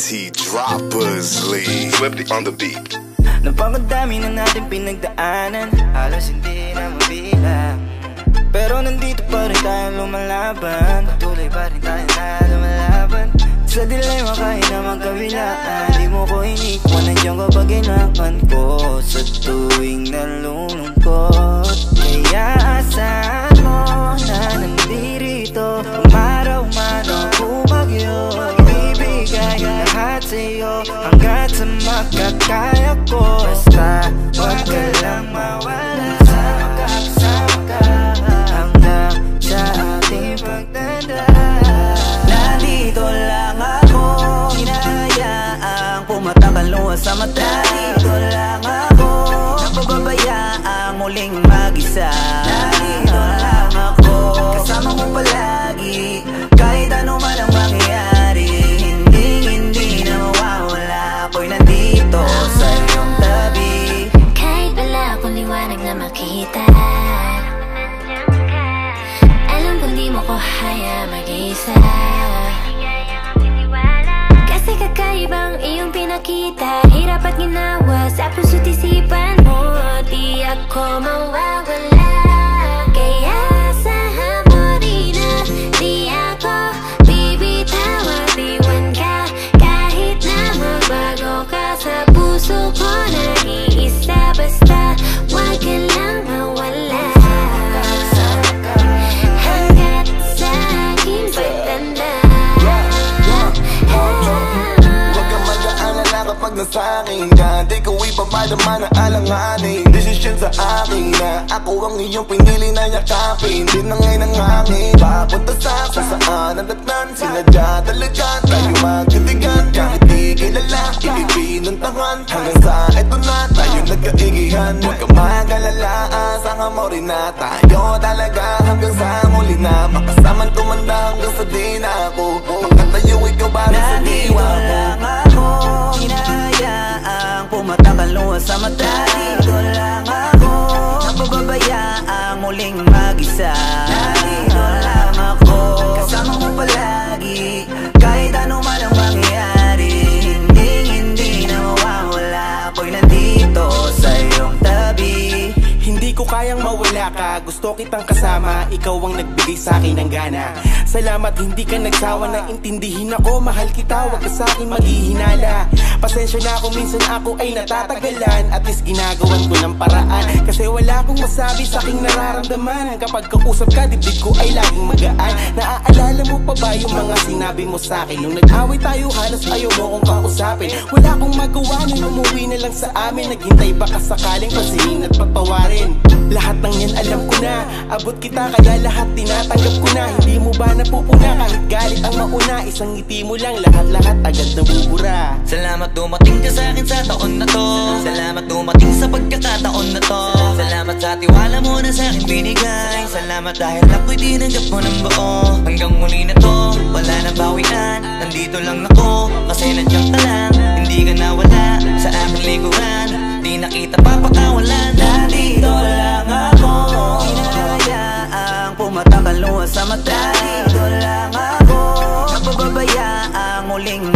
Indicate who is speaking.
Speaker 1: quality droppers lead.
Speaker 2: Swifty on the beat.
Speaker 3: Napakadami na natin pinagdaanan, halos hindi na mabilang. Pero nandito pa rin tayo lumalaban, patuloy pa rin tayo na lumalaban. Sa dilema kahit na magkabilaan, di mo ko inikwan, nandiyan ka pag kailangan ko. Sa tuwing nalulungkot, kaya asahan mo na nandirito. Umaraw man o bagyo, ibibigay lahat sa'yo hanggat sa makakaya ko. Basta wag ka lang mawala, kasama ka hanggang sa ating pagtandaan. Nandito lang ako, hinahayaang pumatak luha sa mata. Nandito lang ako, napababayaang muling mag-isa. Nandito lang ako, kasama mo palagi, kahit ano man ang mangyayari. Hindi na mawawala, ako'y nandito sa iyong tabi.
Speaker 4: Kahit wala akong liwanag na makita, alam kong di mo ko haya mag-isa. Kasi kakaibang iyong pinakita, hirap at ginawa sa puso't isipan mo. Di ako mawawala, kaya asahan mo rin na di ako bibitaw at iwan ka. Kahit na magbago ka sa puso ko, nag-iisa. Basta wag ka lang mawala hanggat sa aking pagtanda.
Speaker 5: Huwag kang mag-aalala kapag nasa akin ka, di ko ipapadama na alanganin. Desisyon sa akin na ako ang iyong pinili na yakapin. Di na ngayon ang hangin papunta sa kung saan ang datnan. Sinadya talaga tayo magkatigan, kahit di kilala ipinuntahan. Hanggang sa eto na tayo nagkaigihan. Huwag kang mag-alala, asahan mo rin na tayo talaga hanggang sa muli na makasamang tumanda hanggang sa di na ako makatayo ikaw para sa diwa ko.
Speaker 3: Nandito lang ako, hinahayaang pumatak luha sa mata. Nandito lang ako, napababayaang muling mag-isa. Nandito lang ako, kasama mo palagi, kahit ano man ang mangyayari. Hindi na mawawala, ako'y nandito sa iyong tabi.
Speaker 6: Hindi ko kayang mawala ka, gusto kitang kasama. Ikaw ang nagbigay sa akin ng gana. Salamat hindi ka nagsawa na intindihin ako. Mahal kita, wag ka sa akin maghihinala. Pasensya na kung minsan ako ay natatagalan, at least ginagawan ko ng paraan. Kasi wala akong masabi sa aking nararamdaman. Kapag kausap ka, dibdib ko ay laging magaan. Naaalala mo pa ba yung mga sinabi mo sa akin? Nung nag-away tayo, halos ayaw mo kong kausapin. Wala akong magawa nung umuwi na lang sa amin. Naghintay baka sakaling pasingin at patawarin. Lahat ng yan alam ko na, abot kita kaya lahat tinatanggap ko na. Hindi mo ba napupuna kahit galit ang mauna? Isang ngiti mo lang, lahat agad nabubura.
Speaker 3: Salamat dumating ka sa akin sa taon na to. Salamat dumating sa pagkakataon na to. Salamat sa tiwala mo na sa akin binigay. Salamat dahil ako'y tinanggap mo ng buo. Hanggang muli na to, wala nang bawian. Nandito lang ako, kasi nandiyan ka lang. Hindi ka nawala sa aking likuran. Di nakita papakawalan. Nandito lang ako, hinahayaang pumatak luha sa mata. Nandito lang ako, napababayaang muling